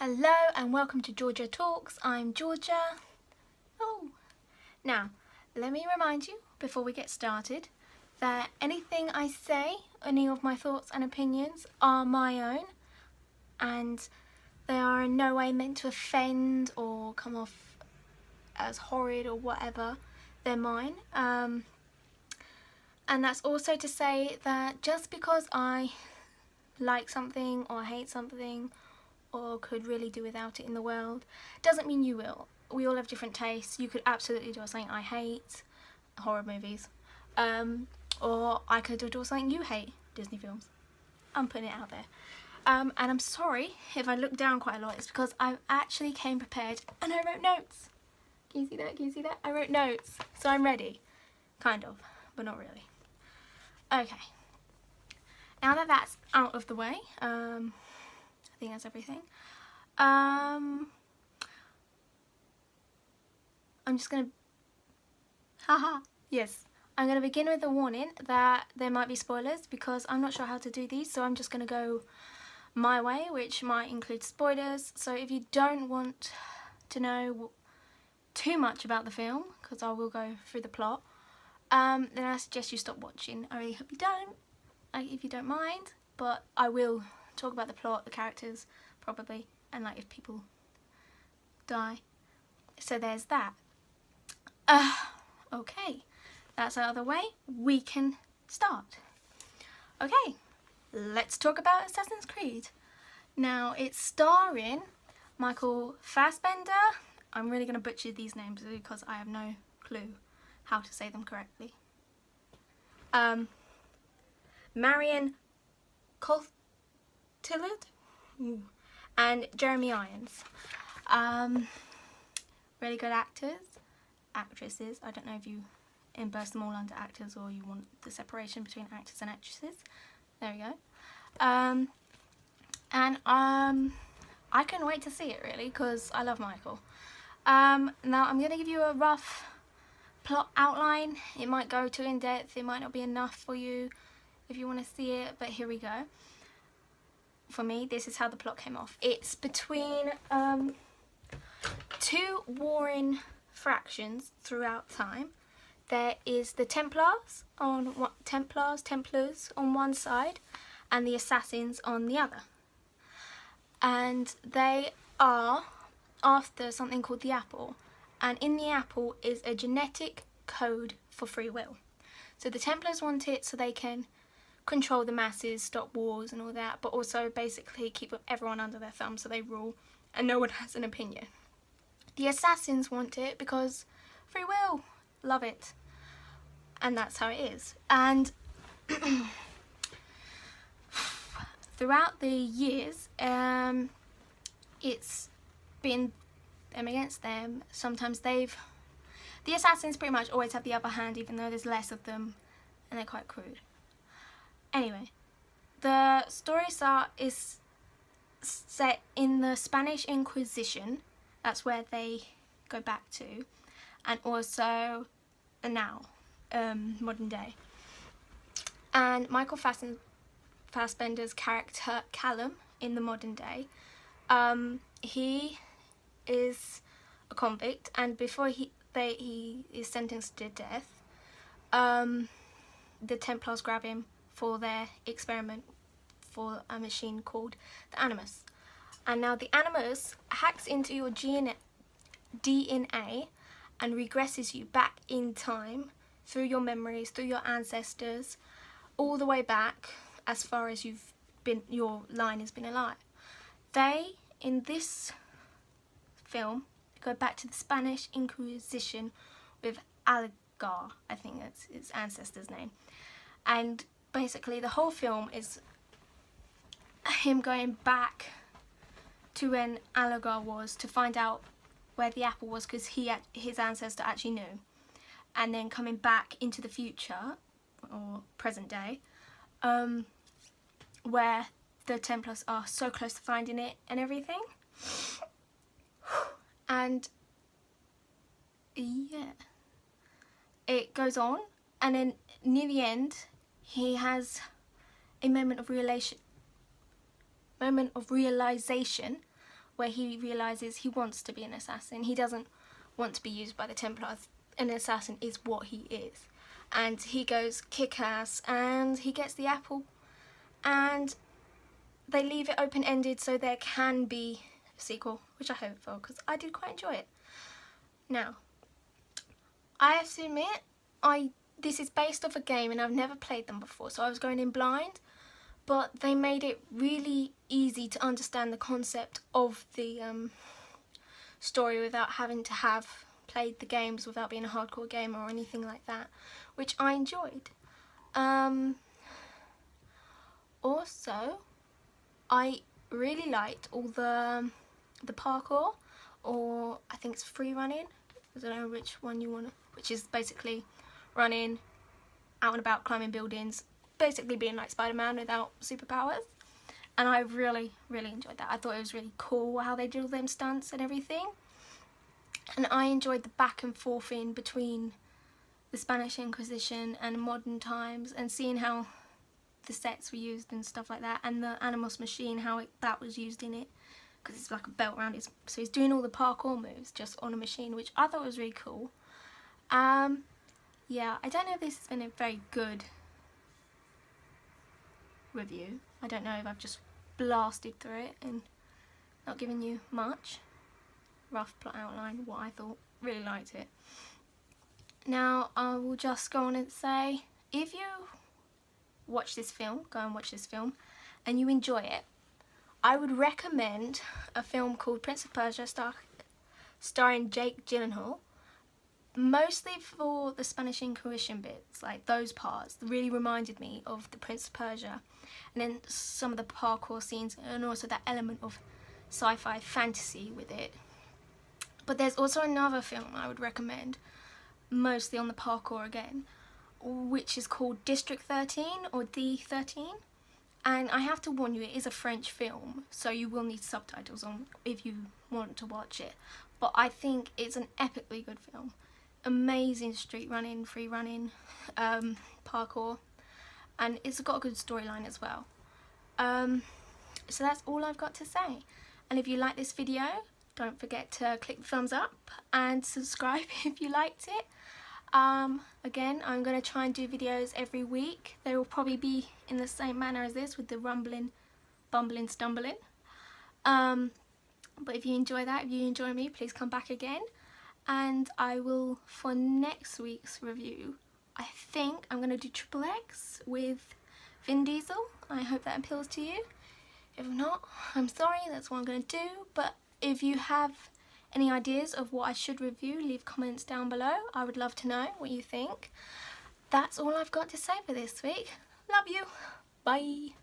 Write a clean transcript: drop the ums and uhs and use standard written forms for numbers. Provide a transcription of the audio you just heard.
Hello and welcome to Georgia Talks. I'm Georgia. Now, let me remind you before we get started that anything I say, any of my thoughts and opinions are my own and they are in no way meant to offend or come off as horrid or whatever. They're mine. And that's also to say that just because I like something or hate something or could really do without it in the world doesn't mean you will. We all have different tastes. You could absolutely do something I hate, horror movies, or I could do something you hate, Disney films. I'm putting it out there. And I'm sorry if I look down quite a lot. It's because I actually came prepared and I wrote notes. Can you see that? Can you see that? I wrote notes, so I'm ready. Kind of, but not really. Okay. Now that that's out of the way, I think that's everything. I'm just gonna, yes, I'm gonna begin with a warning that there might be spoilers because I'm not sure how to do these, so I'm just gonna go my way, which might include spoilers. So if you don't want to know too much about the film, because I will go through the plot, then I suggest you stop watching. I really hope you don't, if you don't mind, but I will talk about the plot, the characters, probably, and like if people die. So there's that. Okay, that's out of the way. We can start. Okay, let's talk about Assassin's Creed. Now, it's starring Michael Fassbender. I'm really going to butcher these names because I have no clue how to say them correctly. Marion Cotillard and Jeremy Irons. Really good actresses. I don't know if you burst them all under actors or you want the separation between actors and actresses. There we go. I couldn't wait to see it really because I love Michael. Now I'm going to give you a rough plot outline. It might go too in depth, it might not be enough for you if you want to see it, but here we go. For me, this is how the plot came off. It's between two warring fractions throughout time. There is the Templars on Templars on one side and the Assassins on the other. And they are after something called the Apple. And in the Apple is a genetic code for free will. So the Templars want it so they can control the masses, stop wars and all that, but also basically keep everyone under their thumb so they rule and no one has an opinion. The Assassins want it because free will, love it. And that's how it is. And throughout the years, it's been them against them. Sometimes the Assassins pretty much always have the upper hand, even though there's less of them and they're quite crude. Anyway, the story is set in the Spanish Inquisition. That's where they go back to, and also now, modern day. And Michael Fassbender's character Callum in the modern day, he is a convict, and before he is sentenced to death, the Templars grab him for their experiment for a machine called the Animus. And now the Animus hacks into your DNA and regresses you back in time through your memories, through your ancestors, all the way back as far as your line has been alive. They, in this film, go back to the Spanish Inquisition with Algar, I think that's his ancestor's name. And basically the whole film is him going back to when Algar was to find out where the apple was, because his ancestor actually knew, and then coming back into the future or present day, where the Templars are so close to finding it and everything. And yeah, it goes on, and then near the end he has a moment of realization where he realises he wants to be an assassin. He doesn't want to be used by the Templars. An assassin is what he is. And he goes kick-ass and he gets the apple. And they leave it open-ended so there can be a sequel, which I hope for, because I did quite enjoy it. Now, I have to admit, this is based off a game and I've never played them before, so I was going in blind, but they made it really easy to understand the concept of the story without having to have played the games, without being a hardcore gamer or anything like that, which I enjoyed. Also, I really liked all the parkour, or I think it's free running. I don't know which one you want to, which is basically running out and about, climbing buildings, basically being like Spider-Man without superpowers. And I really, really enjoyed that. I thought it was really cool how they did all them stunts and everything. And I enjoyed the back and forth in between the Spanish Inquisition and modern times, and seeing how the sets were used and stuff like that, and the Animus machine, how that was used in it, because it's like a belt around his, so he's doing all the parkour moves just on a machine, which I thought was really cool. Yeah, I don't know if this has been a very good review. I don't know if I've just blasted through it and not given you much. Rough plot outline, what I thought. Really liked it. Now, I will just go on and say, if you watch this film, go and watch this film, and you enjoy it, I would recommend a film called Prince of Persia starring Jake Gyllenhaal, mostly for the Spanish Inquisition bits, like those parts really reminded me of the Prince of Persia, and then some of the parkour scenes, and also that element of sci-fi fantasy with it. But there's also another film I would recommend, mostly on the parkour again, which is called District 13 or D13. And I have to warn you, it is a French film, so you will need subtitles on if you want to watch it. But I think it's an epically good film. Amazing street running, free running, parkour, and it's got a good storyline as well. So that's all I've got to say. And if you like this video, don't forget to click the thumbs up and subscribe if you liked it. Again, I'm going to try and do videos every week. They will probably be in the same manner as this, with the rumbling, bumbling, stumbling. But if you enjoy that, if you enjoy me, please come back again. And I will, for next week's review, I think I'm going to do Triple X with Vin Diesel. I hope that appeals to you. If not, I'm sorry, that's what I'm going to do. But if you have any ideas of what I should review, leave comments down below. I would love to know what you think. That's all I've got to say for this week. Love you. Bye.